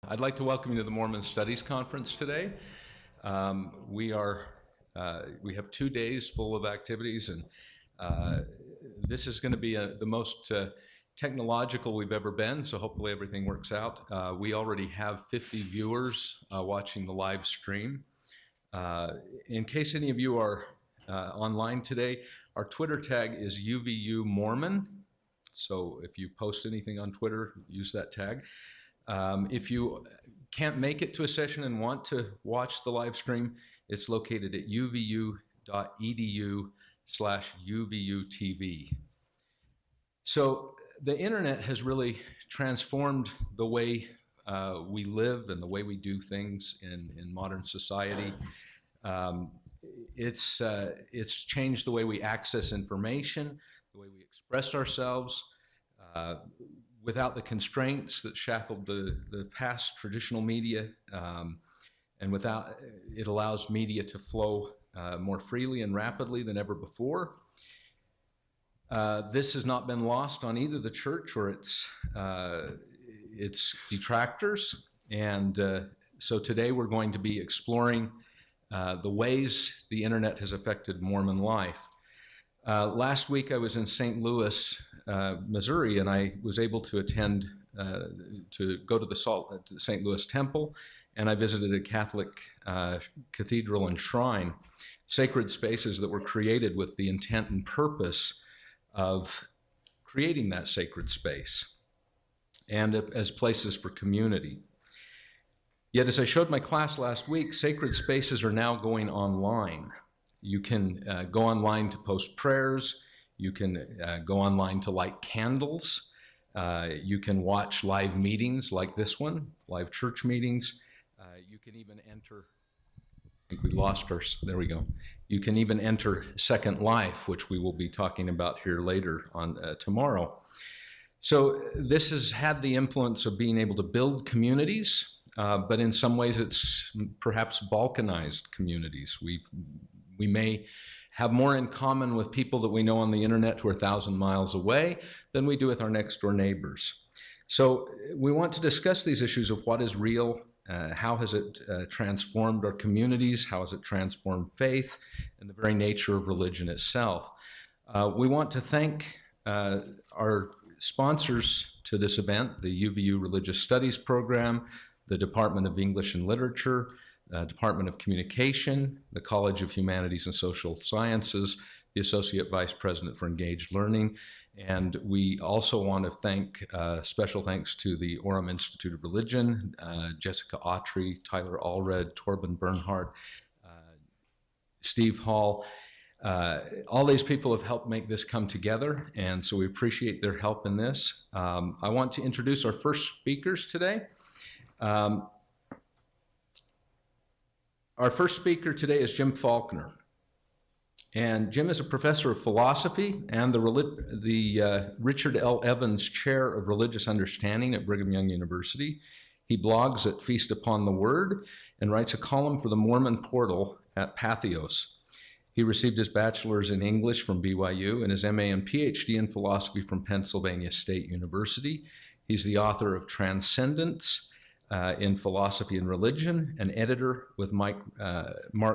I'd like to welcome you to the Mormon Studies Conference today. We have 2 days full of activities, and this is going to be the most technological we've ever been, so hopefully everything works out. We already have 50 viewers watching the live stream. In case any of you are online today, our Twitter tag is UVU Mormon, so if you post anything on Twitter, use that tag. If you can't make it to a session and want to watch the live stream, it's located at uvu.edu/UVUTV. So the internet has really transformed the way we live and the way we do things in modern society. It's changed the way we access information, the way we express ourselves, without the constraints that shackled the past traditional media, and without it allows media to flow more freely and rapidly than ever before. This has not been lost on either the church or its detractors, and so today we're going to be exploring the ways the internet has affected Mormon life. Last week I was in St. Louis, Missouri, and I was able to attend, to go to the St. Louis Temple, and I visited a Catholic cathedral and shrine, sacred spaces that were created with the intent and purpose of creating that sacred space and as places for community. Yet, as I showed my class last week, sacred spaces are now going online. You can go online to post prayers. You can go online to light candles. You can watch live meetings like this one, live church meetings. You can even enter, I think we lost our, there we go. You can even enter Second Life, which we will be talking about here later on tomorrow. So this has had the influence of being able to build communities, but in some ways it's perhaps balkanized communities. We may have more in common with people that we know on the internet who are 1,000 miles away than we do with our next door neighbors. So we want to discuss these issues of what is real, how has it transformed our communities, how has it transformed faith, and the very nature of religion itself. We want to thank our sponsors to this event, the UVU Religious Studies Program, the Department of English and Literature, Department of Communication, the College of Humanities and Social Sciences, the Associate Vice President for Engaged Learning, and we also want to thank, special thanks to the Orem Institute of Religion, Jessica Autry, Tyler Allred, Torben Bernhard, Steve Hall. All these people have helped make this come together, and so we appreciate their help in this. I want to introduce our first speakers today. Our first speaker today is Jim Faulconer, and Jim is a professor of philosophy and the Richard L. Evans Chair of Religious Understanding at Brigham Young University. He blogs at Feast Upon the Word and writes a column for the Mormon Portal at Patheos. He received his bachelor's in English from BYU and his MA and PhD in philosophy from Pennsylvania State University. He's the author of Transcendence in Philosophy and Religion, an editor with Mark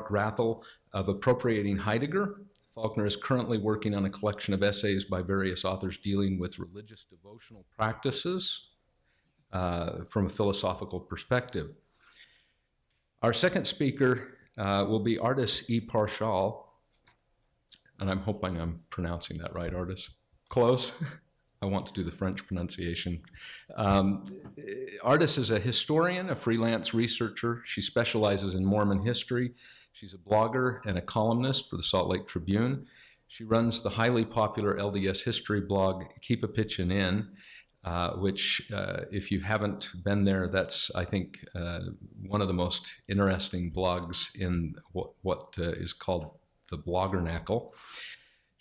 Rathel of Appropriating Heidegger. Faulconer is currently working on a collection of essays by various authors dealing with religious devotional practices from a philosophical perspective. Our second speaker will be Ardis E. Parshall, and I'm hoping I'm pronouncing that right, Ardis. Close. I want to do the French pronunciation. Ardis is a historian, a freelance researcher. She specializes in Mormon history. She's a blogger and a columnist for the Salt Lake Tribune. She runs the highly popular LDS history blog, Keep a Pitchin' In, which if you haven't been there, that's, I think, one of the most interesting blogs in what is called the Bloggernacle.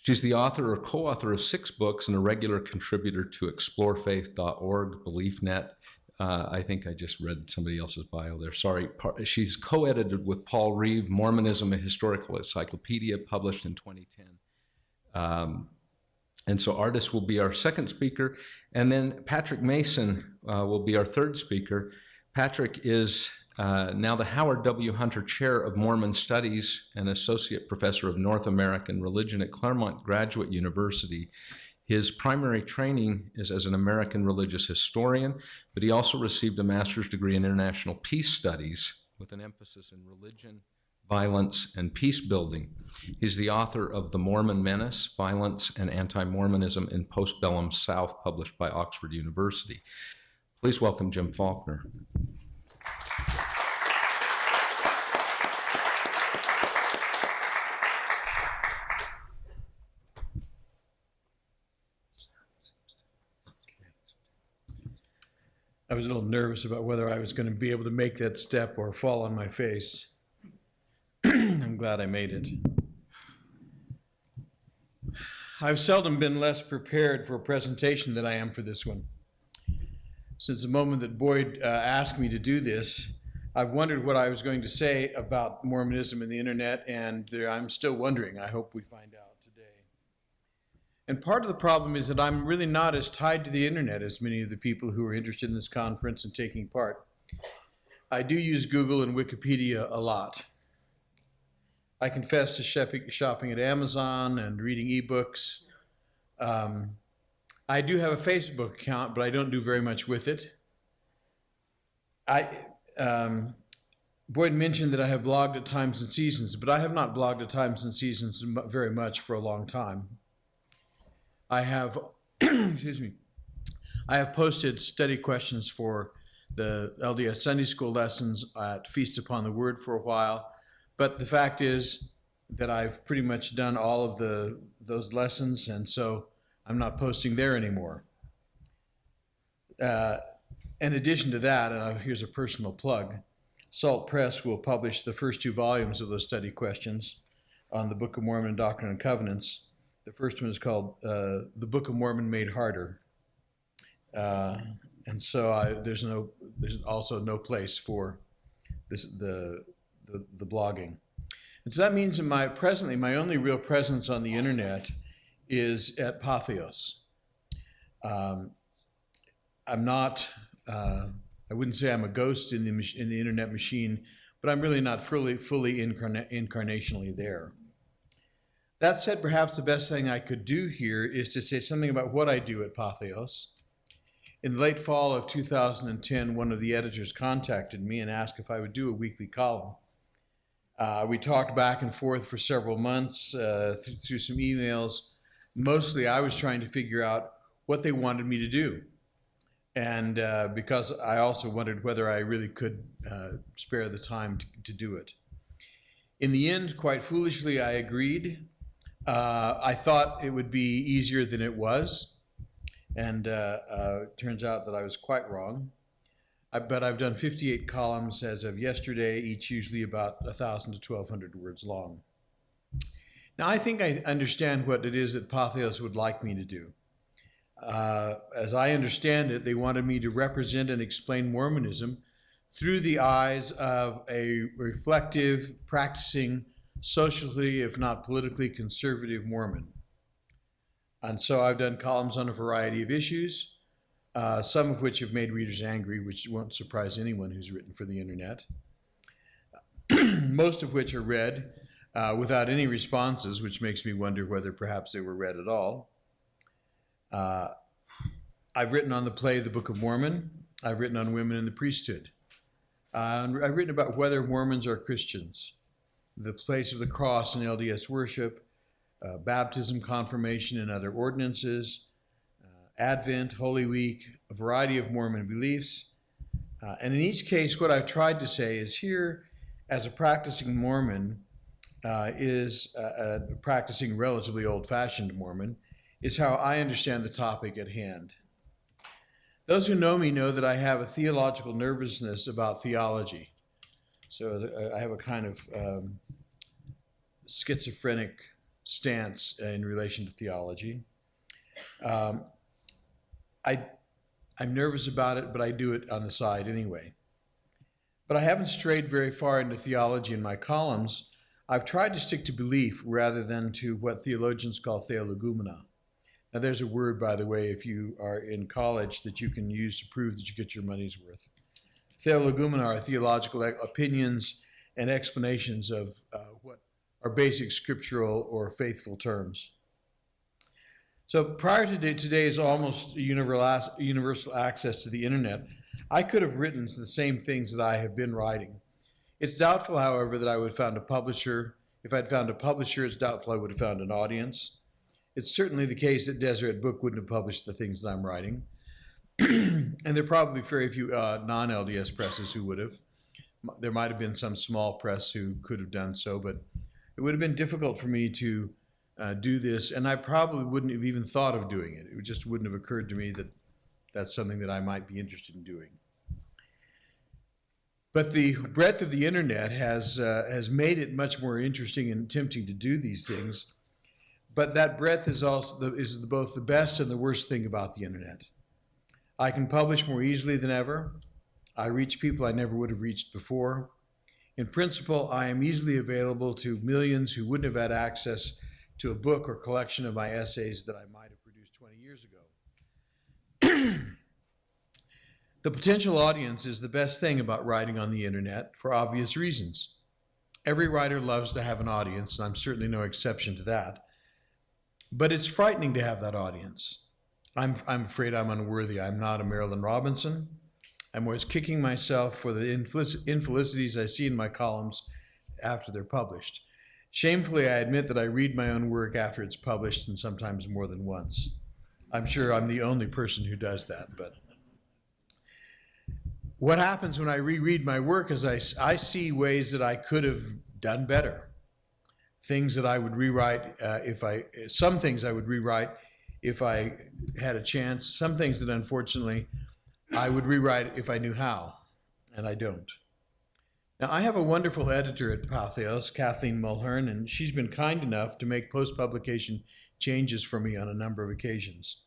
She's the author or co-author of 6 books and a regular contributor to explorefaith.org, BeliefNet. I think I just read somebody else's bio there, sorry. She's co-edited with Paul Reeve, Mormonism, a Historical Encyclopedia, published in 2010. And so Ardis will be our second speaker, and then Patrick Mason will be our third speaker. Patrick is now the Howard W. Hunter Chair of Mormon Studies and Associate Professor of North American Religion at Claremont Graduate University. His primary training is as an American religious historian, but he also received a master's degree in international peace studies with an emphasis in religion, violence, and peace building. He's the author of The Mormon Menace, Violence and Anti-Mormonism in Postbellum South, published by Oxford University. Please welcome Jim Faulconer. I was a little nervous about whether I was going to be able to make that step or fall on my face. I'm glad I made it. I've seldom been less prepared for a presentation than I am for this one. Since the moment that Boyd asked me to do this, I've wondered what I was going to say about Mormonism and the internet, and I'm still wondering. I hope we find out today. And part of the problem is that I'm really not as tied to the internet as many of the people who are interested in this conference and taking part. I do use Google and Wikipedia a lot. I confess to shopping at Amazon and reading ebooks. I do have a Facebook account, but I don't do very much with it. Boyd mentioned that I have blogged at Times and Seasons, but I have not blogged at Times and Seasons very much for a long time. I have, excuse me, I have posted study questions for the LDS Sunday School lessons at Feast Upon the Word for a while, but the fact is that I've pretty much done all of those lessons, and so I'm not posting there anymore. In addition to that, here's a personal plug, Salt Press will publish the first 2 volumes of those study questions on the Book of Mormon, Doctrine and Covenants. The first one is called The Book of Mormon Made Harder. And so there's also no place for the blogging. And so that means that presently my only real presence on the internet is at Patheos. I'm not, I wouldn't say I'm a ghost in the internet machine, but I'm really not fully incarnationally there. That said, perhaps the best thing I could do here is to say something about what I do at Patheos. In the late fall of 2010, one of the editors contacted me and asked if I would do a weekly column. We talked back and forth for several months through some emails. Mostly I was trying to figure out what they wanted me to do. And because I also wondered whether I really could spare the time to do it. In the end, quite foolishly, I agreed. I thought it would be easier than it was, and it turns out that I was quite wrong. But I've done 58 columns as of yesterday, each usually about 1,000 to 1,200 words long. Now, I think I understand what it is that Patheos would like me to do. As I understand it, they wanted me to represent and explain Mormonism through the eyes of a reflective, practicing, socially, if not politically conservative Mormon. And so I've done columns on a variety of issues, some of which have made readers angry, which won't surprise anyone who's written for the internet. Most of which are read without any responses, which makes me wonder whether perhaps they were read at all. I've written on the play The Book of Mormon. I've written on women in the priesthood. I've written about whether Mormons are Christians, the place of the cross in LDS worship, baptism, confirmation, and other ordinances, Advent, Holy Week, a variety of Mormon beliefs. And in each case, what I've tried to say is here, as a practicing Mormon, is a practicing relatively old-fashioned Mormon, is how I understand the topic at hand. Those who know me know that I have a theological nervousness about theology. So I have a kind of schizophrenic stance in relation to theology. I'm nervous about it, but I do it on the side anyway. But I haven't strayed very far into theology in my columns. I've tried to stick to belief rather than to what theologians call theologumena. Now there's a word, by the way, if you are in college that you can use to prove that you get your money's worth. theologumena are theological opinions and explanations of what are basic scriptural or faithful terms. So prior to today's almost universal access to the internet, I could have written the same things that I have been writing. It's doubtful, however, that I would have found a publisher. If I'd found a publisher, it's doubtful I would have found an audience. It's certainly the case that Deseret Book wouldn't have published the things that I'm writing. And there are probably very few non-LDS presses who would have. There might have been some small press who could have done so, but it would have been difficult for me to do this, and I probably wouldn't have even thought of doing it. It just wouldn't have occurred to me that that's something that I might be interested in doing. But the breadth of the internet has made it much more interesting and tempting to do these things. But that breadth is also both the best and the worst thing about the internet. I can publish more easily than ever. I reach people I never would have reached before. In principle, I am easily available to millions who wouldn't have had access to a book or collection of my essays that I might have produced 20 years ago. The potential audience is the best thing about writing on the internet for obvious reasons. Every writer loves to have an audience, and I'm certainly no exception to that. But it's frightening to have that audience. I'm afraid I'm unworthy. I'm not a Marilyn Robinson. I'm always kicking myself for the infelicities I see in my columns after they're published. Shamefully, I admit that I read my own work after it's published, and sometimes more than once. I'm sure I'm the only person who does that, but what happens when I reread my work is I see ways that I could have done better. Things that I would rewrite some things I would rewrite if I had a chance. Some things that unfortunately I would rewrite if I knew how, and I don't. Now, I have a wonderful editor at Patheos, Kathleen Mulhern, and she's been kind enough to make post-publication changes for me on a number of occasions.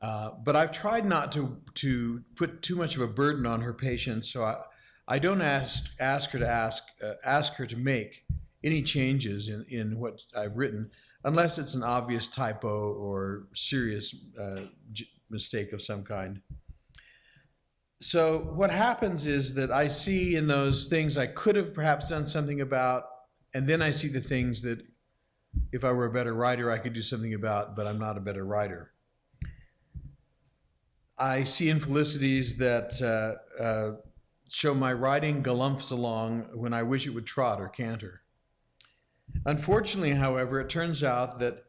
But I've tried not to put too much of a burden on her patience, so I don't ask her to make any changes in what I've written, unless it's an obvious typo or serious mistake of some kind. So what happens is that I see in those things I could have perhaps done something about, and then I see the things that if I were a better writer I could do something about, but I'm not a better writer. I see infelicities that show my writing galumphs along when I wish it would trot or canter. Unfortunately, however, it turns out that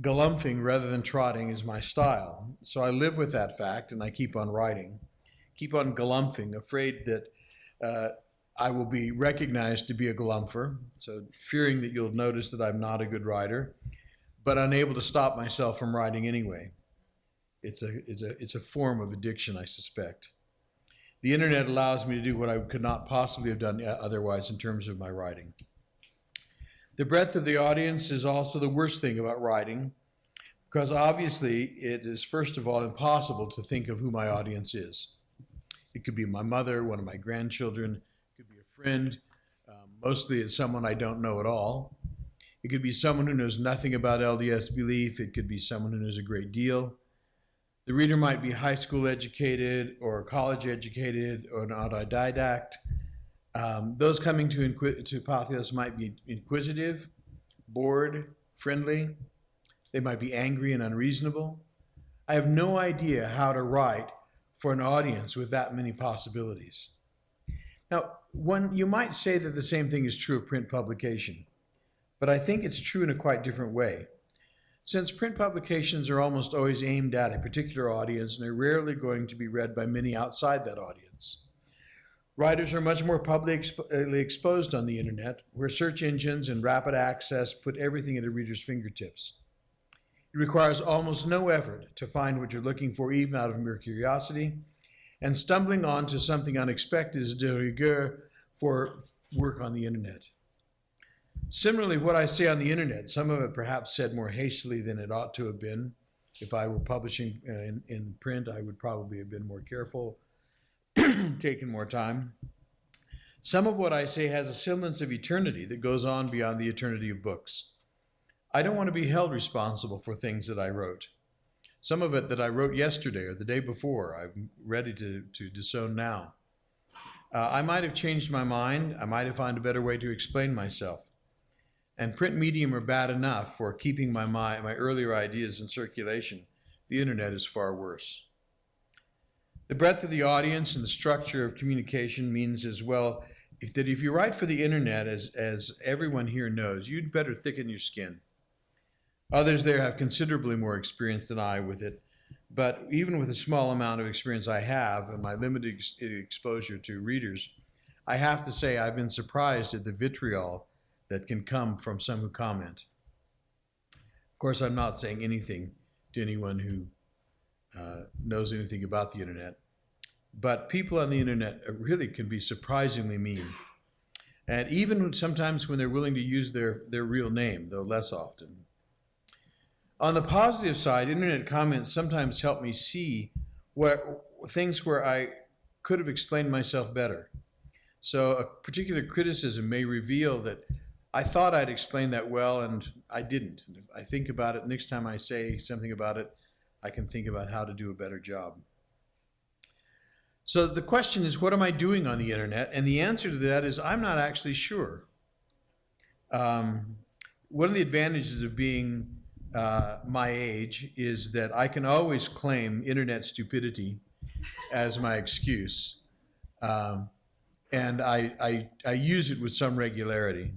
galumphing rather than trotting is my style. So I live with that fact and I keep on writing, keep on galumphing, afraid that I will be recognized to be a galumpher, so fearing that you'll notice that I'm not a good writer, but unable to stop myself from writing anyway. It's a form of addiction, I suspect. The internet allows me to do what I could not possibly have done otherwise in terms of my writing. The breadth of the audience is also the worst thing about writing, because obviously it is, first of all, impossible to think of who my audience is. It could be my mother, one of my grandchildren, it could be a friend, mostly it's someone I don't know at all. It could be someone who knows nothing about LDS belief. It could be someone who knows a great deal. The reader might be high school educated or college educated or an autodidact. Those coming to Patheos might be inquisitive, bored, friendly. They might be angry and unreasonable. I have no idea how to write for an audience with that many possibilities. Now, you might say that the same thing is true of print publication, but I think it's true in a quite different way. Since print publications are almost always aimed at a particular audience and they're rarely going to be read by many outside that audience. Writers are much more publicly exposed on the internet, where search engines and rapid access put everything at a reader's fingertips. It requires almost no effort to find what you're looking for, even out of mere curiosity, and stumbling onto something unexpected is de rigueur for work on the internet. Similarly, what I say on the internet, some of it perhaps said more hastily than it ought to have been. If I were publishing in print, I would probably have been more careful, taken more time. Some of what I say has a semblance of eternity that goes on beyond the eternity of books. I don't want to be held responsible for things that I wrote. Some of it that I wrote yesterday or the day before, I'm ready to disown now. I might have changed my mind. I might have found a better way to explain myself. And print medium are bad enough for keeping my earlier ideas in circulation. The internet is far worse. The breadth of the audience and the structure of communication means as well that if you write for the internet, as everyone here knows, you'd better thicken your skin. Others there have considerably more experience than I with it, but even with the small amount of experience I have and my limited exposure to readers, I have to say I've been surprised at the vitriol that can come from some who comment. Of course, I'm not saying anything to anyone who knows anything about the internet, but people on the internet really can be surprisingly mean. And even sometimes when they're willing to use their real name, though less often. On the positive side, internet comments sometimes help me see things where I could have explained myself better. So a particular criticism may reveal that I thought I'd explained that well and I didn't. And if I think about it, next time I say something about it, I can think about how to do a better job. So the question is, what am I doing on the internet? And the answer to that is, I'm not actually sure. One of the advantages of being my age is that I can always claim internet stupidity as my excuse. And I use it with some regularity.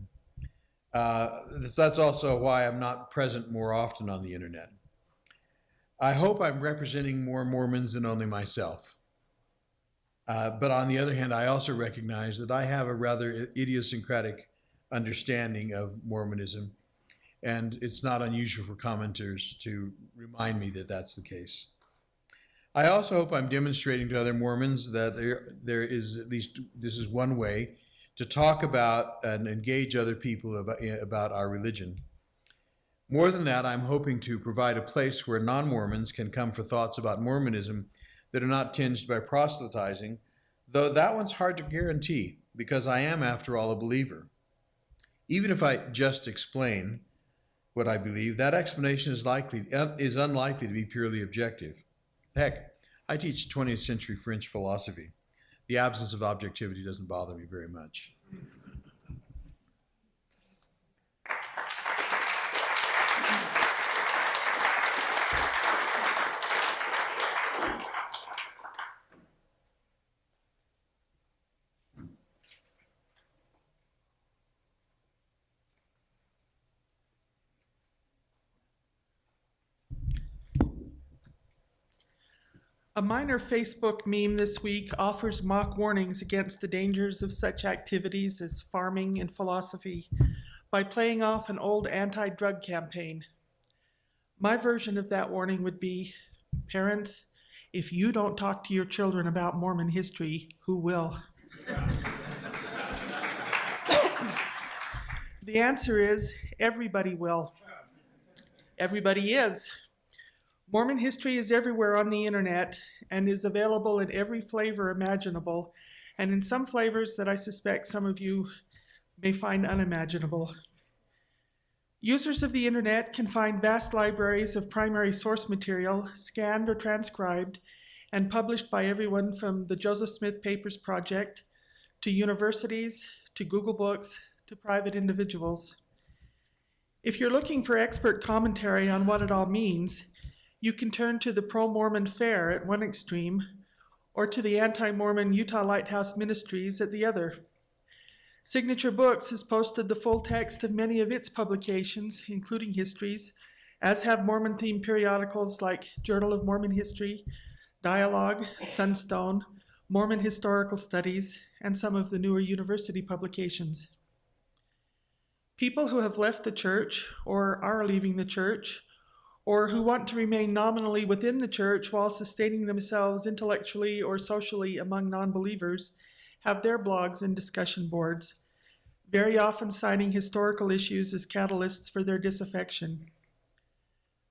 That's also why I'm not present more often on the internet. I hope I'm representing more Mormons than only myself. But on the other hand, I also recognize that I have a rather idiosyncratic understanding of Mormonism, and it's not unusual for commenters to remind me that that's the case. I also hope I'm demonstrating to other Mormons that there is at least, this is one way to talk about and engage other people about our religion. More than that, I'm hoping to provide a place where non-Mormons can come for thoughts about Mormonism that are not tinged by proselytizing, though that one's hard to guarantee because I am, after all, a believer. Even if I just explain what I believe, that explanation is unlikely to be purely objective. Heck, I teach 20th century French philosophy. The absence of objectivity doesn't bother me very much. A minor Facebook meme this week offers mock warnings against the dangers of such activities as farming and philosophy by playing off an old anti-drug campaign. My version of that warning would be, parents, if you don't talk to your children about Mormon history, who will? The answer is, everybody will. Everybody is. Mormon history is everywhere on the internet and is available in every flavor imaginable, and in some flavors that I suspect some of you may find unimaginable. Users of the internet can find vast libraries of primary source material, scanned or transcribed, and published by everyone from the Joseph Smith Papers Project, to universities, to Google Books, to private individuals. If you're looking for expert commentary on what it all means, you can turn to the pro-Mormon Fair at one extreme, or to the anti-Mormon Utah Lighthouse Ministries at the other. Signature Books has posted the full text of many of its publications, including histories, as have Mormon-themed periodicals like Journal of Mormon History, Dialogue, Sunstone, Mormon Historical Studies, and some of the newer university publications. People who have left the church, or are leaving the church, or who want to remain nominally within the church while sustaining themselves intellectually or socially among non-believers, have their blogs and discussion boards, very often citing historical issues as catalysts for their disaffection.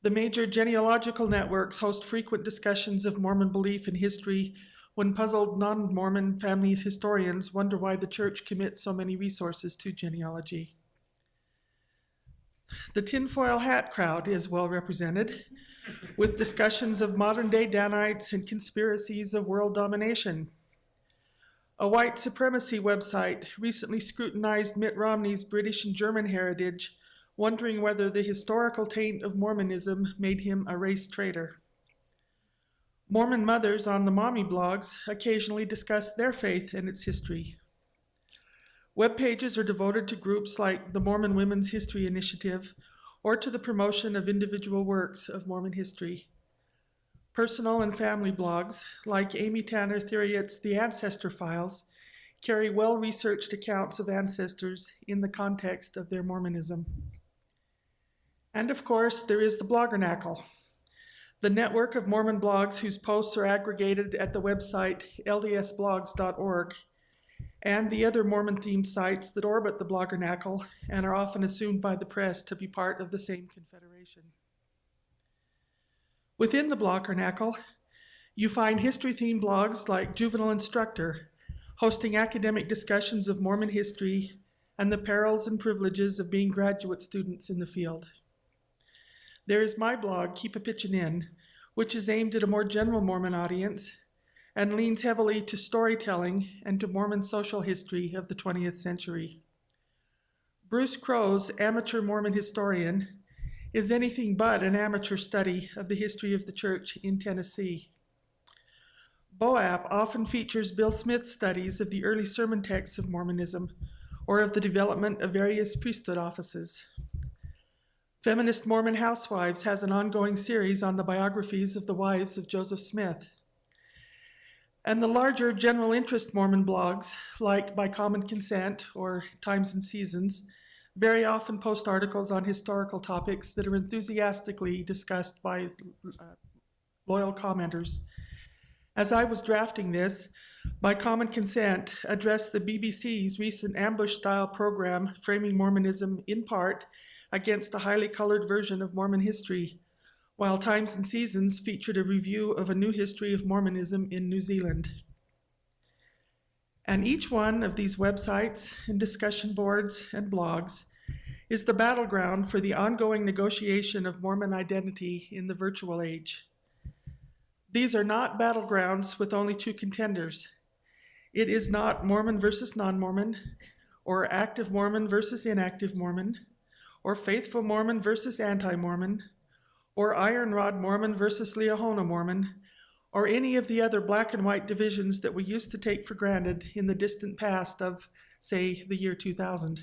The major genealogical networks host frequent discussions of Mormon belief and history when puzzled non-Mormon family historians wonder why the church commits so many resources to genealogy. The tinfoil hat crowd is well represented, with discussions of modern-day Danites and conspiracies of world domination. A white supremacy website recently scrutinized Mitt Romney's British and German heritage, wondering whether the historical taint of Mormonism made him a race traitor. Mormon mothers on the mommy blogs occasionally discuss their faith and its history. Web pages are devoted to groups like the Mormon Women's History Initiative or to the promotion of individual works of Mormon history. Personal and family blogs, like Amy Tanner Theriot's The Ancestor Files, carry well-researched accounts of ancestors in the context of their Mormonism. And of course, there is the Bloggernacle, the network of Mormon blogs whose posts are aggregated at the website ldsblogs.org, and the other Mormon-themed sites that orbit the Bloggernacle and are often assumed by the press to be part of the same confederation. Within the Bloggernacle, you find history-themed blogs like Juvenile Instructor, hosting academic discussions of Mormon history and the perils and privileges of being graduate students in the field. There is my blog, Keep a Pitchin' In, which is aimed at a more general Mormon audience and leans heavily to storytelling and to Mormon social history of the 20th century. Bruce Crow's Amateur Mormon Historian is anything but an amateur study of the history of the church in Tennessee. BOAP often features Bill Smith's studies of the early sermon texts of Mormonism or of the development of various priesthood offices. Feminist Mormon Housewives has an ongoing series on the biographies of the wives of Joseph Smith. And the larger general interest Mormon blogs, like By Common Consent or Times and Seasons, very often post articles on historical topics that are enthusiastically discussed by loyal commenters. As I was drafting this, By Common Consent addressed the BBC's recent ambush-style program framing Mormonism in part against a highly colored version of Mormon history, while Times and Seasons featured a review of a new history of Mormonism in New Zealand. And each one of these websites and discussion boards and blogs is the battleground for the ongoing negotiation of Mormon identity in the virtual age. These are not battlegrounds with only two contenders. It is not Mormon versus non-Mormon, or active Mormon versus inactive Mormon, or faithful Mormon versus anti-Mormon, or Iron Rod Mormon versus Liahona Mormon, or any of the other black and white divisions that we used to take for granted in the distant past of, say, the year 2000.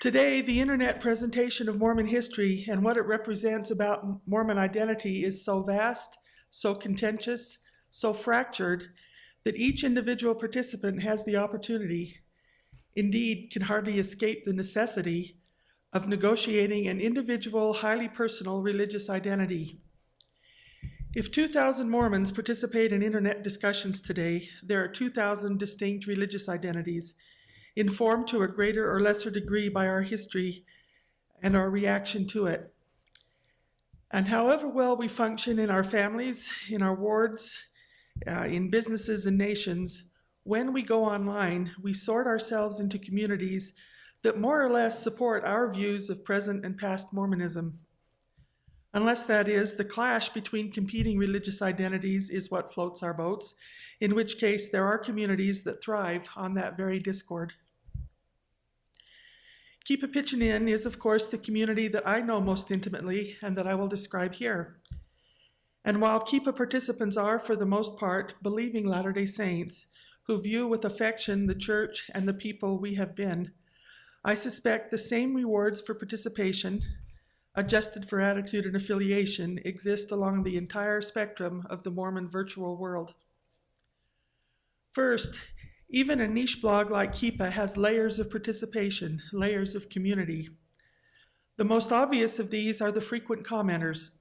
Today, the internet presentation of Mormon history and what it represents about Mormon identity is so vast, so contentious, so fractured, that each individual participant has the opportunity, indeed can hardly escape the necessity, of negotiating an individual, highly personal religious identity. If 2,000 Mormons participate in internet discussions today, there are 2,000 distinct religious identities, informed to a greater or lesser degree by our history and our reaction to it. And however well we function in our families, in our wards, in businesses and nations, when we go online, we sort ourselves into communities that more or less support our views of present and past Mormonism. Unless that is, the clash between competing religious identities is what floats our boats, in which case there are communities that thrive on that very discord. Keep a Pitchin' In is, of course, the community that I know most intimately and that I will describe here. And while Keep a participants are, for the most part, believing Latter-day Saints who view with affection the church and the people we have been, I suspect the same rewards for participation, adjusted for attitude and affiliation, exist along the entire spectrum of the Mormon virtual world. First, even a niche blog like Keepa has layers of participation, layers of community. The most obvious of these are the frequent commenters.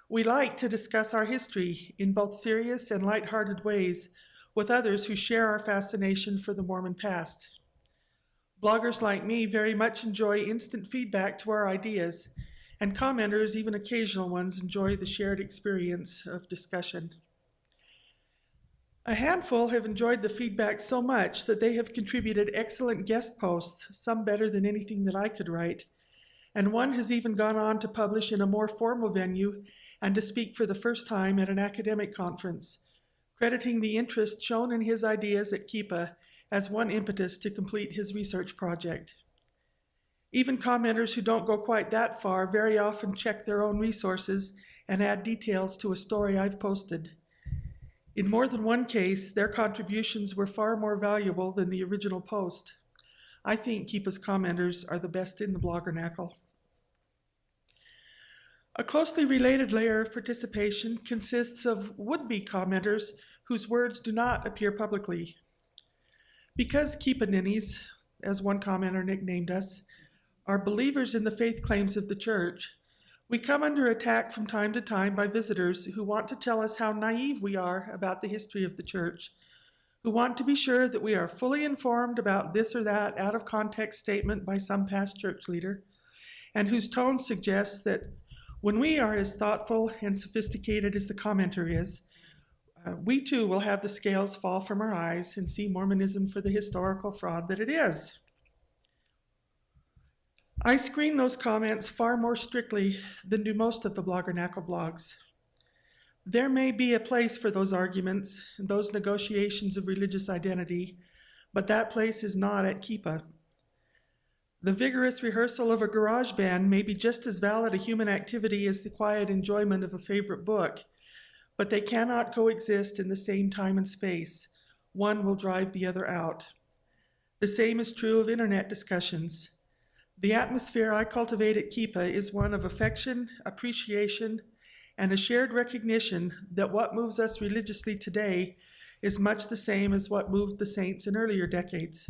We like to discuss our history in both serious and lighthearted ways with others who share our fascination for the Mormon past. Bloggers like me very much enjoy instant feedback to our ideas, and commenters, even occasional ones, enjoy the shared experience of discussion. A handful have enjoyed the feedback so much that they have contributed excellent guest posts, some better than anything that I could write, and one has even gone on to publish in a more formal venue and to speak for the first time at an academic conference, crediting the interest shown in his ideas at Keepa as one impetus to complete his research project. Even commenters who don't go quite that far very often check their own resources and add details to a story I've posted. In more than one case, their contributions were far more valuable than the original post. I think Keepa's commenters are the best in the bloggernacle. A closely related layer of participation consists of would-be commenters whose words do not appear publicly. Because Keepa ninnies, as one commenter nicknamed us, are believers in the faith claims of the church, we come under attack from time to time by visitors who want to tell us how naive we are about the history of the church, who want to be sure that we are fully informed about this or that out of context statement by some past church leader, and whose tone suggests that when we are as thoughtful and sophisticated as the commenter is, we too will have the scales fall from our eyes and see Mormonism for the historical fraud that it is. I screen those comments far more strictly than do most of the bloggernacle blogs. There may be a place for those arguments and those negotiations of religious identity, but that place is not at Keepa. The vigorous rehearsal of a garage band may be just as valid a human activity as the quiet enjoyment of a favorite book, but they cannot coexist in the same time and space. One will drive the other out. The same is true of internet discussions. The atmosphere I cultivate at Keepa is one of affection, appreciation, and a shared recognition that what moves us religiously today is much the same as what moved the saints in earlier decades.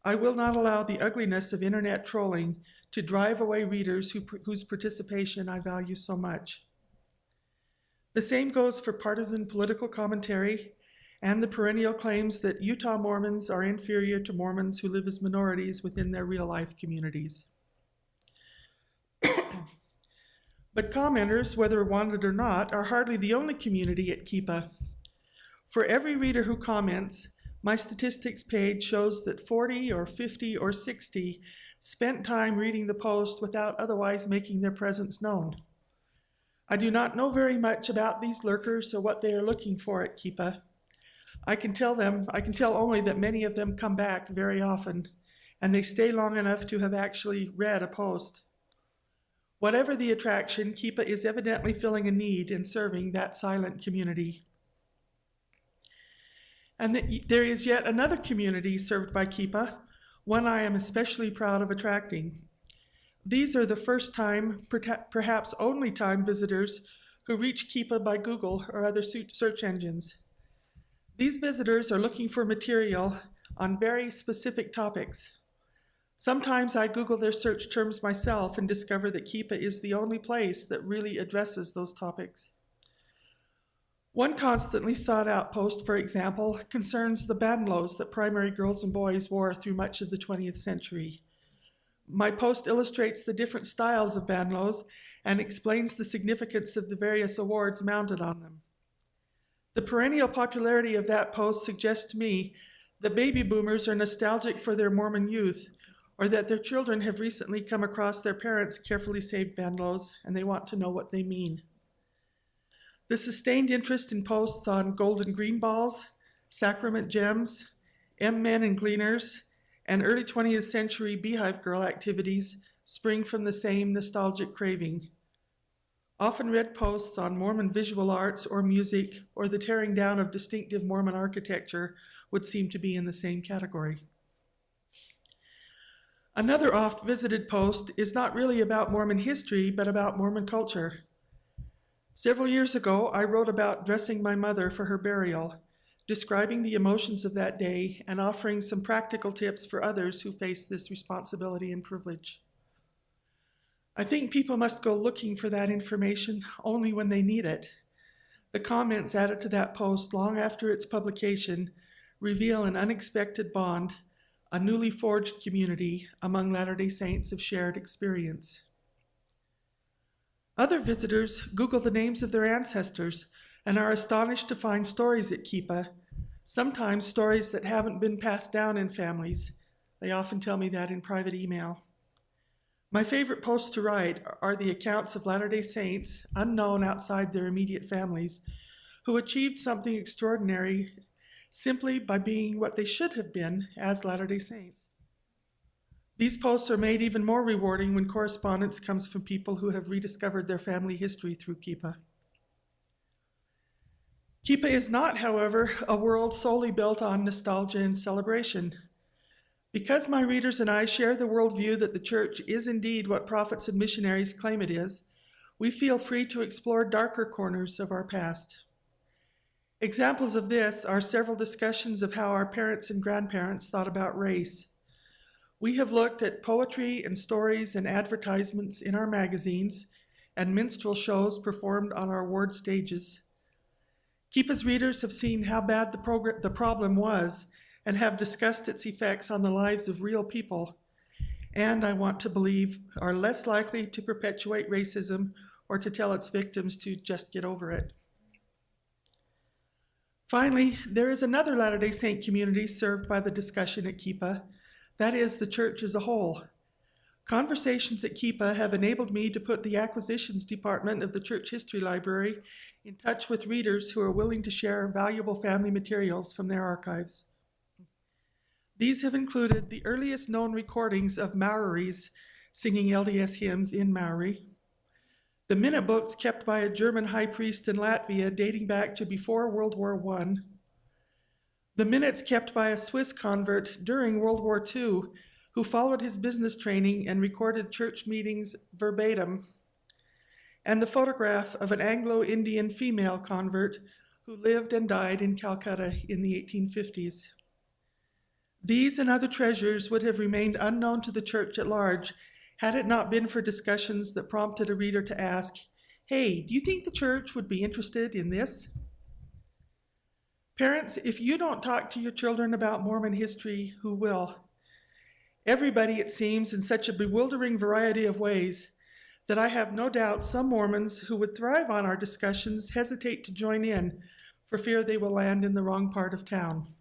I will not allow the ugliness of internet trolling to drive away readers whose participation I value so much. The same goes for partisan political commentary and the perennial claims that Utah Mormons are inferior to Mormons who live as minorities within their real-life communities. But commenters, whether wanted or not, are hardly the only community at Keepa. For every reader who comments, my statistics page shows that 40 or 50 or 60 spent time reading the post without otherwise making their presence known. I do not know very much about these lurkers or what they are looking for at Keepa. I can tell only that many of them come back very often, and they stay long enough to have actually read a post. Whatever the attraction, Keepa is evidently filling a need in serving that silent community. And there is yet another community served by Keepa, one I am especially proud of attracting. These are the first time, perhaps only time visitors who reach Keepa by Google or other search engines. These visitors are looking for material on very specific topics. Sometimes I Google their search terms myself and discover that Keepa is the only place that really addresses those topics. One constantly sought out post, for example, concerns the bandeaus that primary girls and boys wore through much of the 20th century. My post illustrates the different styles of bandeaus and explains the significance of the various awards mounted on them. The perennial popularity of that post suggests to me that baby boomers are nostalgic for their Mormon youth, or that their children have recently come across their parents' carefully saved bandeaus and they want to know what they mean. The sustained interest in posts on golden green balls, sacrament gems, M-men and gleaners, and early 20th century beehive girl activities spring from the same nostalgic craving. Often read posts on Mormon visual arts or music or the tearing down of distinctive Mormon architecture would seem to be in the same category. Another oft-visited post is not really about Mormon history, but about Mormon culture. Several years ago, I wrote about dressing my mother for her burial, describing the emotions of that day and offering some practical tips for others who face this responsibility and privilege. I think people must go looking for that information only when they need it. The comments added to that post long after its publication reveal an unexpected bond, a newly forged community among Latter-day Saints of shared experience. Other visitors Google the names of their ancestors and are astonished to find stories at Keepa, sometimes stories that haven't been passed down in families. They often tell me that in private email. My favorite posts to write are the accounts of Latter-day Saints, unknown outside their immediate families, who achieved something extraordinary simply by being what they should have been as Latter-day Saints. These posts are made even more rewarding when correspondence comes from people who have rediscovered their family history through Keepa. Keepa is not, however, a world solely built on nostalgia and celebration. Because my readers and I share the worldview that the church is indeed what prophets and missionaries claim it is, we feel free to explore darker corners of our past. Examples of this are several discussions of how our parents and grandparents thought about race. We have looked at poetry and stories and advertisements in our magazines and minstrel shows performed on our ward stages. Keepa's readers have seen how bad the problem was and have discussed its effects on the lives of real people, and I want to believe are less likely to perpetuate racism or to tell its victims to just get over it. Finally, there is another Latter-day Saint community served by the discussion at Keepa. That is the church as a whole. Conversations at Keepa have enabled me to put the acquisitions department of the Church History Library in touch with readers who are willing to share valuable family materials from their archives. These have included the earliest known recordings of Maoris singing LDS hymns in Maori, the minute books kept by a German high priest in Latvia dating back to before World War I, the minutes kept by a Swiss convert during World War II who followed his business training and recorded church meetings verbatim, and the photograph of an Anglo-Indian female convert who lived and died in Calcutta in the 1850s. These and other treasures would have remained unknown to the church at large had it not been for discussions that prompted a reader to ask, "Hey, do you think the church would be interested in this?" Parents, if you don't talk to your children about Mormon history, who will? Everybody, it seems, in such a bewildering variety of ways that I have no doubt some Mormons who would thrive on our discussions hesitate to join in for fear they will land in the wrong part of town.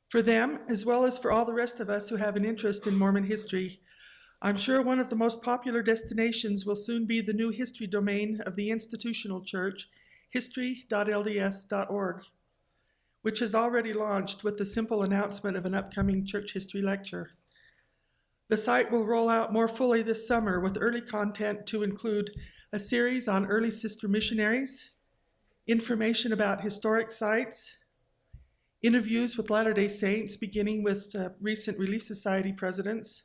For them, as well as for all the rest of us who have an interest in Mormon history, I'm sure one of the most popular destinations will soon be the new history domain of the institutional church, history.lds.org, which has already launched with the simple announcement of an upcoming church history lecture. The site will roll out more fully this summer with early content to include a series on early sister missionaries, information about historic sites, interviews with Latter-day Saints beginning with recent Relief Society presidents,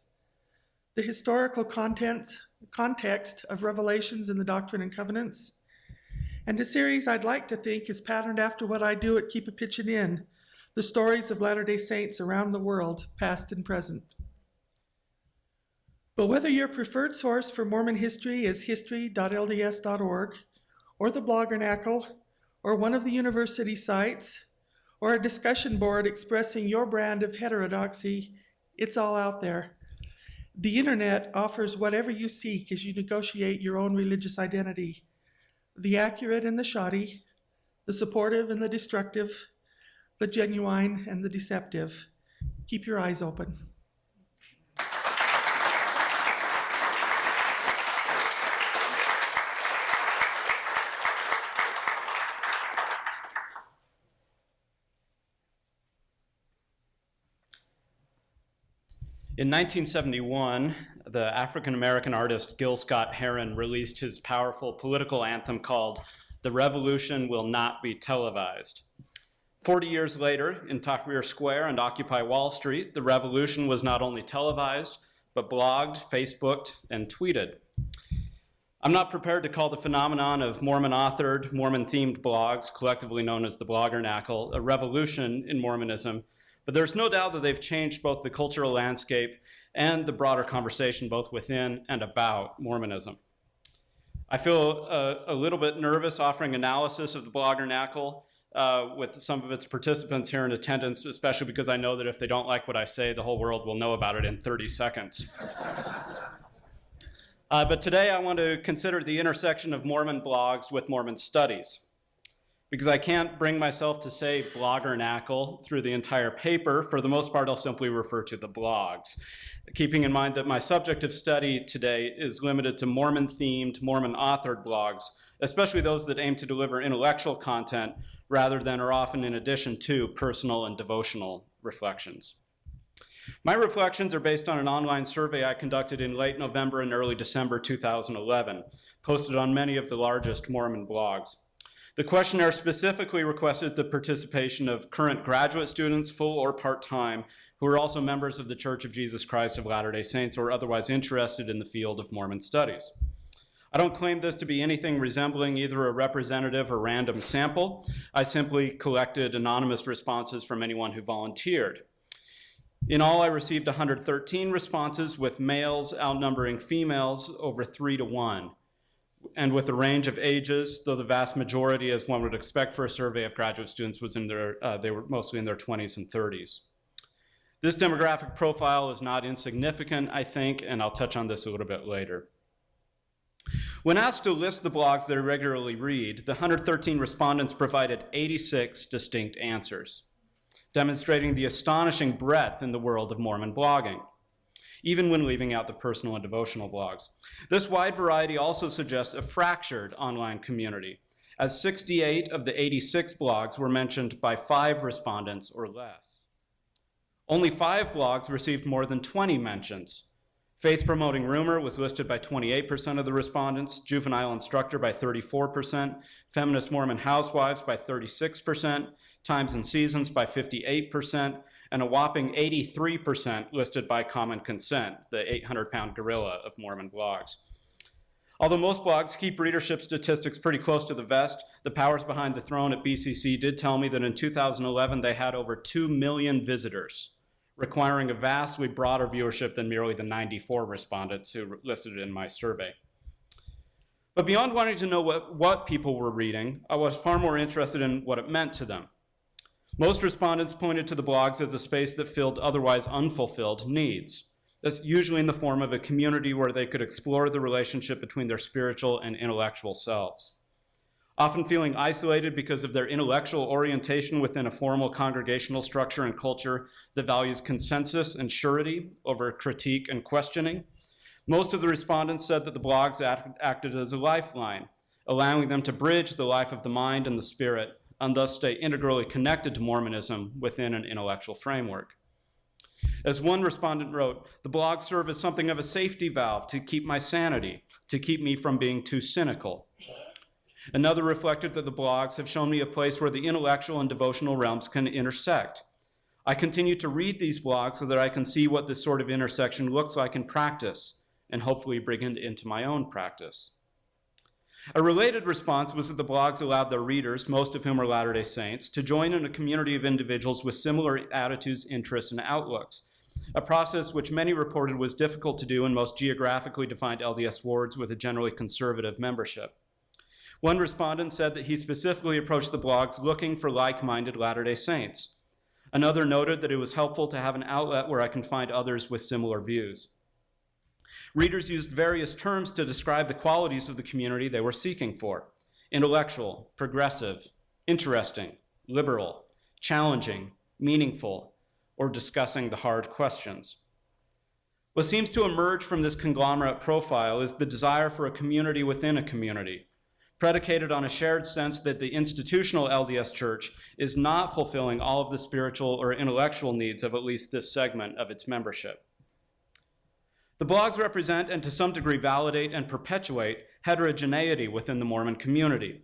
the historical context of Revelations in the Doctrine and Covenants, and a series I'd like to think is patterned after what I do at Keep a Pitchin' In, the stories of Latter-day Saints around the world, past and present. But whether your preferred source for Mormon history is history.lds.org, or the Bloggernacle, or one of the university sites, or a discussion board expressing your brand of heterodoxy, it's all out there. The internet offers whatever you seek as you negotiate your own religious identity. The accurate and the shoddy, the supportive and the destructive, the genuine and the deceptive. Keep your eyes open. In 1971, the African-American artist Gil Scott-Heron released his powerful political anthem called "The Revolution Will Not Be Televised." 40 years later, in Tahrir Square and Occupy Wall Street, the revolution was not only televised, but blogged, Facebooked, and tweeted. I'm not prepared to call the phenomenon of Mormon-authored, Mormon-themed blogs, collectively known as the Bloggernacle, a revolution in Mormonism, but there's no doubt that they've changed both the cultural landscape and the broader conversation both within and about Mormonism. I feel a little bit nervous offering analysis of the Bloggernacle with some of its participants here in attendance, especially because I know that if they don't like what I say, the whole world will know about it in 30 seconds. But today I want to consider the intersection of Mormon blogs with Mormon studies. Because I can't bring myself to say bloggernacle through the entire paper, for the most part, I'll simply refer to the blogs, keeping in mind that my subject of study today is limited to Mormon-themed, Mormon-authored blogs, especially those that aim to deliver intellectual content rather than or often in addition to personal and devotional reflections. My reflections are based on an online survey I conducted in late November and early December 2011, posted on many of the largest Mormon blogs. The questionnaire specifically requested the participation of current graduate students, full or part-time, who are also members of the Church of Jesus Christ of Latter-day Saints or otherwise interested in the field of Mormon studies. I don't claim this to be anything resembling either a representative or random sample. I simply collected anonymous responses from anyone who volunteered. In all, I received 113 responses, with males outnumbering females over 3 to 1. And with a range of ages, though the vast majority, as one would expect for a survey of graduate students, was they were mostly in their 20s and 30s. This demographic profile is not insignificant, I think, and I'll touch on this a little bit later. When asked to list the blogs that I regularly read, the 113 respondents provided 86 distinct answers, demonstrating the astonishing breadth in the world of Mormon blogging, even when leaving out the personal and devotional blogs. This wide variety also suggests a fractured online community, as 68 of the 86 blogs were mentioned by 5 respondents or less. Only 5 blogs received more than 20 mentions. Faith Promoting Rumor was listed by 28% of the respondents, Juvenile Instructor by 34%, Feminist Mormon Housewives by 36%, Times and Seasons by 58%, and a whopping 83% listed by common consent, the 800-pound gorilla of Mormon blogs. Although most blogs keep readership statistics pretty close to the vest, the powers behind the throne at BCC did tell me that in 2011 they had over 2 million visitors, requiring a vastly broader viewership than merely the 94 respondents who listed it in my survey. But beyond wanting to know what people were reading, I was far more interested in what it meant to them. Most respondents pointed to the blogs as a space that filled otherwise unfulfilled needs. That's usually in the form of a community where they could explore the relationship between their spiritual and intellectual selves. Often feeling isolated because of their intellectual orientation within a formal congregational structure and culture that values consensus and surety over critique and questioning, most of the respondents said that the blogs acted as a lifeline, allowing them to bridge the life of the mind and the spirit, and thus stay integrally connected to Mormonism within an intellectual framework. As one respondent wrote, the blogs serve as something of a safety valve to keep my sanity, to keep me from being too cynical. Another reflected that the blogs have shown me a place where the intellectual and devotional realms can intersect. I continue to read these blogs so that I can see what this sort of intersection looks like in practice, and hopefully bring it into my own practice. A related response was that the blogs allowed their readers, most of whom are Latter-day Saints, to join in a community of individuals with similar attitudes, interests, and outlooks, a process which many reported was difficult to do in most geographically defined LDS wards with a generally conservative membership. One respondent said that he specifically approached the blogs looking for like-minded Latter-day Saints. Another noted that it was helpful to have an outlet where I can find others with similar views. Readers used various terms to describe the qualities of the community they were seeking for: intellectual, progressive, interesting, liberal, challenging, meaningful, or discussing the hard questions. What seems to emerge from this conglomerate profile is the desire for a community within a community, predicated on a shared sense that the institutional LDS Church is not fulfilling all of the spiritual or intellectual needs of at least this segment of its membership. The blogs represent and to some degree validate and perpetuate heterogeneity within the Mormon community.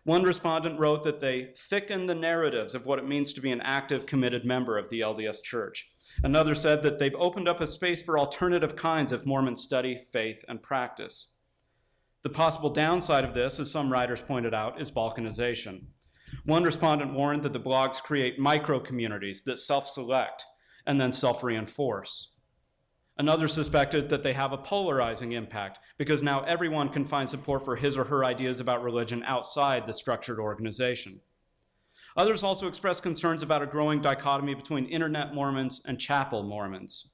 One respondent wrote that they thicken the narratives of what it means to be an active, committed member of the LDS Church. Another said that they've opened up a space for alternative kinds of Mormon study, faith, and practice. The possible downside of this, as some writers pointed out, is balkanization. One respondent warned that the blogs create micro-communities that self-select and then self-reinforce. Another suspected that they have a polarizing impact because now everyone can find support for his or her ideas about religion outside the structured organization. Others also expressed concerns about a growing dichotomy between internet Mormons and chapel Mormons.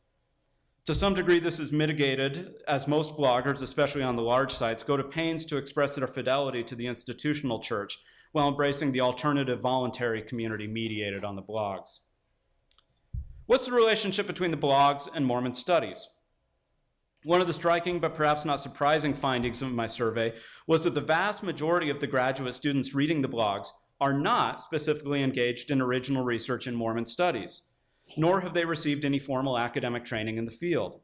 To some degree, this is mitigated as most bloggers, especially on the large sites, go to pains to express their fidelity to the institutional church while embracing the alternative voluntary community mediated on the blogs. What's the relationship between the blogs and Mormon Studies? One of the striking but perhaps not surprising findings of my survey was that the vast majority of the graduate students reading the blogs are not specifically engaged in original research in Mormon Studies, nor have they received any formal academic training in the field.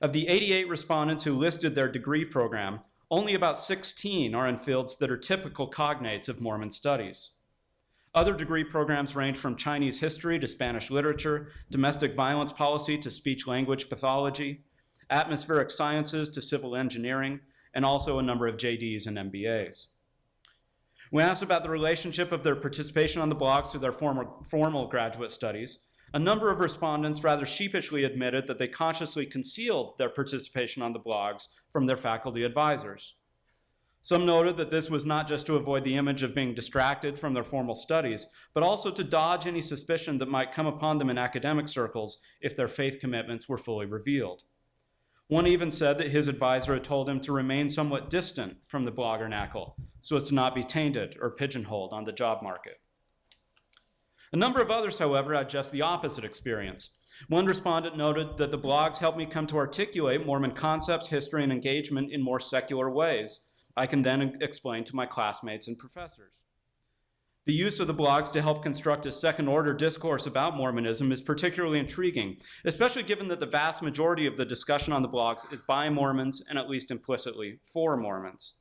Of the 88 respondents who listed their degree program, only about 16 are in fields that are typical cognates of Mormon Studies. Other degree programs range from Chinese history to Spanish literature, domestic violence policy to speech-language pathology, atmospheric sciences to civil engineering, and also a number of JDs and MBAs. When asked about the relationship of their participation on the blogs to their formal graduate studies, a number of respondents rather sheepishly admitted that they consciously concealed their participation on the blogs from their faculty advisors. Some noted that this was not just to avoid the image of being distracted from their formal studies, but also to dodge any suspicion that might come upon them in academic circles if their faith commitments were fully revealed. One even said that his advisor had told him to remain somewhat distant from the bloggernacle so as to not be tainted or pigeonholed on the job market. A number of others, however, had just the opposite experience. One respondent noted that the blogs helped me come to articulate Mormon concepts, history, and engagement in more secular ways I can then explain to my classmates and professors. The use of the blogs to help construct a second-order discourse about Mormonism is particularly intriguing, especially given that the vast majority of the discussion on the blogs is by Mormons and at least implicitly for Mormons.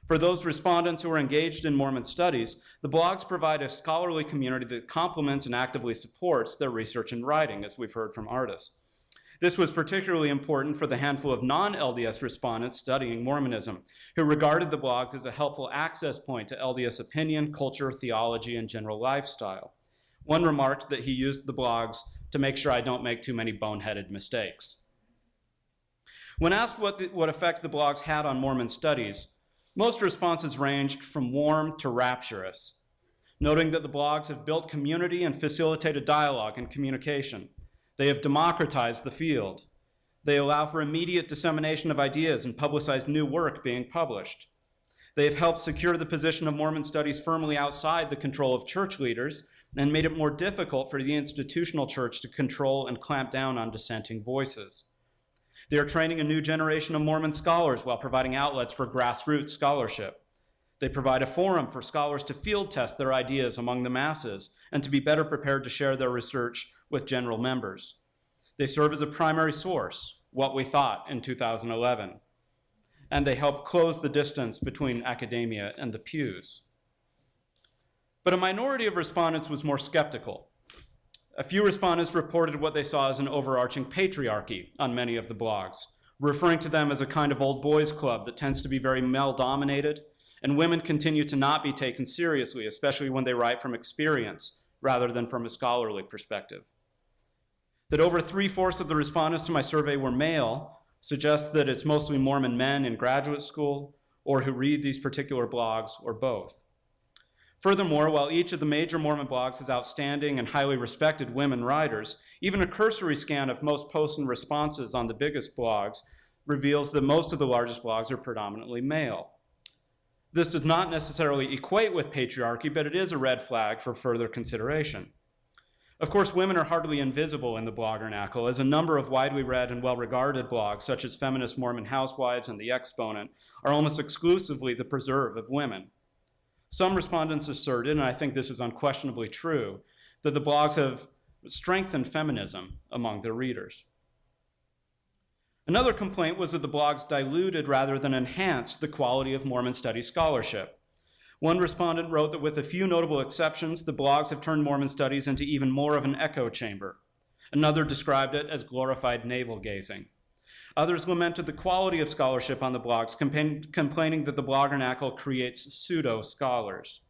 For those respondents who are engaged in Mormon studies, the blogs provide a scholarly community that complements and actively supports their research and writing, as we've heard from Ardis. This was particularly important for the handful of non-LDS respondents studying Mormonism, who regarded the blogs as a helpful access point to LDS opinion, culture, theology, and general lifestyle. One remarked that he used the blogs to make sure I don't make too many boneheaded mistakes. When asked what effect the blogs had on Mormon studies, most responses ranged from warm to rapturous, noting that the blogs have built community and facilitated dialogue and communication. They have democratized the field. They allow for immediate dissemination of ideas and publicized new work being published. They have helped secure the position of Mormon studies firmly outside the control of church leaders and made it more difficult for the institutional church to control and clamp down on dissenting voices. They are training a new generation of Mormon scholars while providing outlets for grassroots scholarship. They provide a forum for scholars to field test their ideas among the masses and to be better prepared to share their research with general members. They serve as a primary source, what we thought in 2011, and they help close the distance between academia and the pews. But a minority of respondents was more skeptical. A few respondents reported what they saw as an overarching patriarchy on many of the blogs, referring to them as a kind of old boys club that tends to be very male-dominated, and women continue to not be taken seriously, especially when they write from experience rather than from a scholarly perspective. That over 3/4 of the respondents to my survey were male suggests that it's mostly Mormon men in graduate school or who read these particular blogs, or both. Furthermore, while each of the major Mormon blogs has outstanding and highly respected women writers, even a cursory scan of most posts and responses on the biggest blogs reveals that most of the largest blogs are predominantly male. This does not necessarily equate with patriarchy, but it is a red flag for further consideration. Of course, women are hardly invisible in the bloggernacle, as a number of widely read and well-regarded blogs, such as Feminist Mormon Housewives and The Exponent, are almost exclusively the preserve of women. Some respondents asserted, and I think this is unquestionably true, that the blogs have strengthened feminism among their readers. Another complaint was that the blogs diluted rather than enhanced the quality of Mormon studies scholarship. One respondent wrote that with a few notable exceptions, the blogs have turned Mormon studies into even more of an echo chamber. Another described it as glorified navel-gazing. Others lamented the quality of scholarship on the blogs, complaining that the bloggernacle creates pseudo-scholars.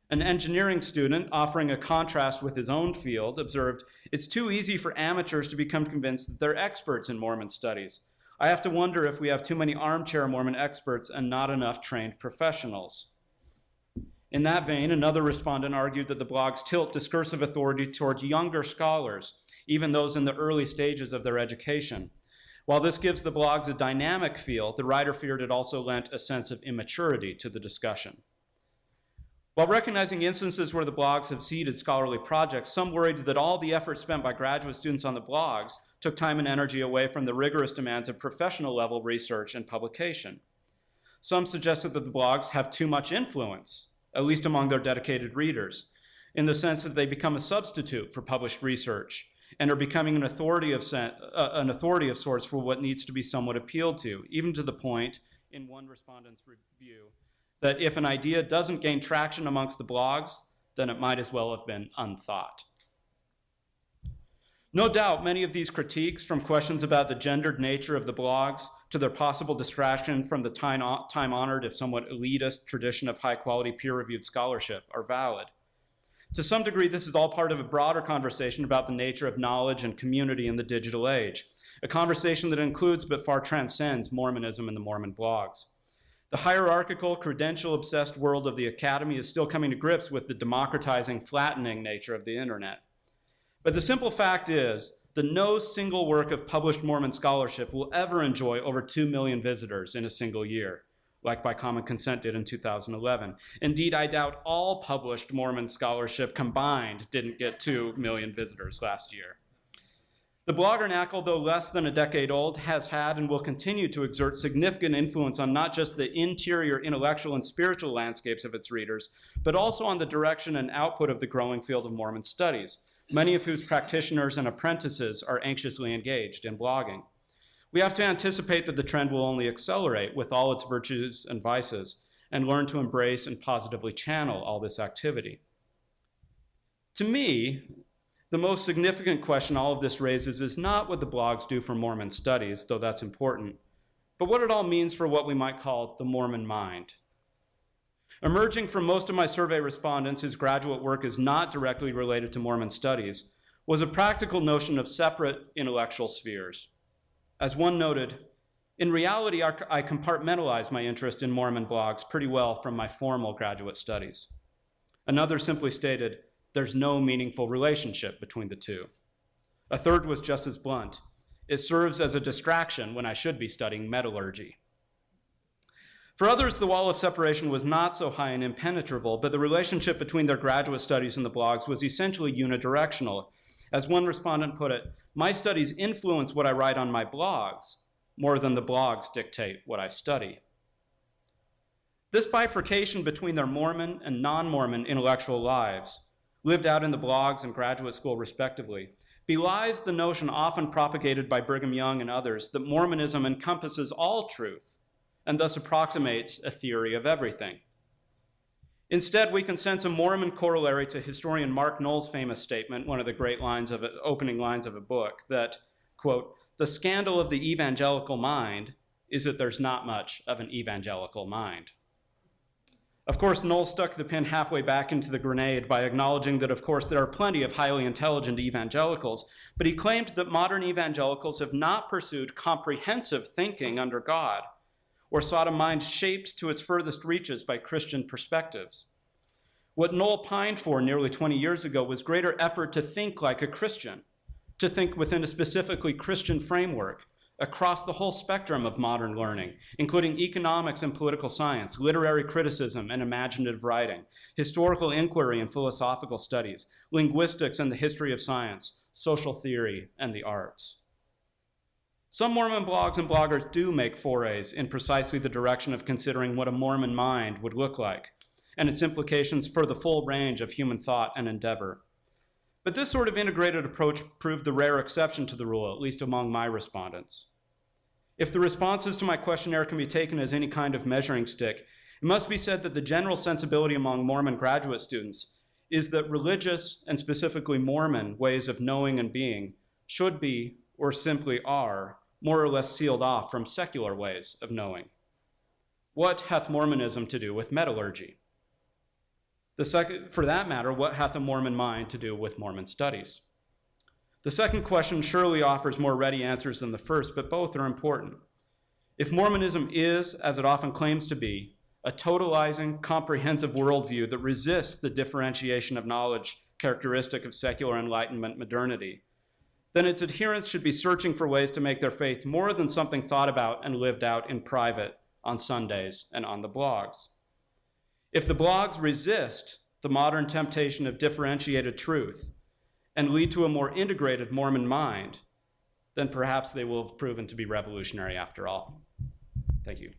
An engineering student, offering a contrast with his own field, observed, "It's too easy for amateurs to become convinced that they're experts in Mormon studies. I have to wonder if we have too many armchair Mormon experts and not enough trained professionals." In that vein, another respondent argued that the blogs tilt discursive authority toward younger scholars, even those in the early stages of their education. While this gives the blogs a dynamic feel, the writer feared it also lent a sense of immaturity to the discussion. While recognizing instances where the blogs have seeded scholarly projects, some worried that all the effort spent by graduate students on the blogs took time and energy away from the rigorous demands of professional level research and publication. Some suggested that the blogs have too much influence, at least among their dedicated readers, in the sense that they become a substitute for published research and are becoming an authority of sorts for what needs to be somewhat appealed to, even to the point, in one respondent's review, that if an idea doesn't gain traction amongst the blogs, then it might as well have been unthought. No doubt, many of these critiques, from questions about the gendered nature of the blogs to their possible distraction from the time-honored, if somewhat elitist, tradition of high-quality peer-reviewed scholarship, are valid. To some degree, this is all part of a broader conversation about the nature of knowledge and community in the digital age, a conversation that includes but far transcends Mormonism and the Mormon blogs. The hierarchical, credential-obsessed world of the academy is still coming to grips with the democratizing, flattening nature of the internet. But the simple fact is that no single work of published Mormon scholarship will ever enjoy over 2 million visitors in a single year, like By Common Consent did in 2011. Indeed, I doubt all published Mormon scholarship combined didn't get 2 million visitors last year. The bloggernacle, though less than a decade old, has had and will continue to exert significant influence on not just the interior intellectual and spiritual landscapes of its readers, but also on the direction and output of the growing field of Mormon studies, many of whose practitioners and apprentices are anxiously engaged in blogging. We have to anticipate that the trend will only accelerate with all its virtues and vices, and learn to embrace and positively channel all this activity. To me, the most significant question all of this raises is not what the blogs do for Mormon studies, though that's important, but what it all means for what we might call the Mormon mind. Emerging from most of my survey respondents whose graduate work is not directly related to Mormon studies was a practical notion of separate intellectual spheres. As one noted, in reality, I compartmentalize my interest in Mormon blogs pretty well from my formal graduate studies. Another simply stated, there's no meaningful relationship between the two. A third was just as blunt. It serves as a distraction when I should be studying metallurgy. For others, the wall of separation was not so high and impenetrable, but the relationship between their graduate studies and the blogs was essentially unidirectional. As one respondent put it, my studies influence what I write on my blogs more than the blogs dictate what I study. This bifurcation between their Mormon and non-Mormon intellectual lives, lived out in the blogs and graduate school respectively, belies the notion often propagated by Brigham Young and others that Mormonism encompasses all truth and thus approximates a theory of everything. Instead, we can sense a Mormon corollary to historian Mark Knoll's famous statement, one of the great opening lines of a book, that, quote, the scandal of the evangelical mind is that there's not much of an evangelical mind. Of course, Knoll stuck the pin halfway back into the grenade by acknowledging that, of course, there are plenty of highly intelligent evangelicals, but he claimed that modern evangelicals have not pursued comprehensive thinking under God, or sought a mind shaped to its furthest reaches by Christian perspectives. What Knoll pined for nearly 20 years ago was greater effort to think like a Christian, to think within a specifically Christian framework across the whole spectrum of modern learning, including economics and political science, literary criticism and imaginative writing, historical inquiry and philosophical studies, linguistics and the history of science, social theory and the arts. Some Mormon blogs and bloggers do make forays in precisely the direction of considering what a Mormon mind would look like, and its implications for the full range of human thought and endeavor. But this sort of integrated approach proved the rare exception to the rule, at least among my respondents. If the responses to my questionnaire can be taken as any kind of measuring stick, it must be said that the general sensibility among Mormon graduate students is that religious, and specifically Mormon, ways of knowing and being should be, or simply are, more or less sealed off from secular ways of knowing. What hath Mormonism to do with metallurgy? For that matter, what hath a Mormon mind to do with Mormon studies? The second question surely offers more ready answers than the first, but both are important. If Mormonism is, as it often claims to be, a totalizing, comprehensive worldview that resists the differentiation of knowledge characteristic of secular Enlightenment modernity, then its adherents should be searching for ways to make their faith more than something thought about and lived out in private on Sundays and on the blogs. If the blogs resist the modern temptation of differentiated truth and lead to a more integrated Mormon mind, then perhaps they will have proven to be revolutionary after all. Thank you.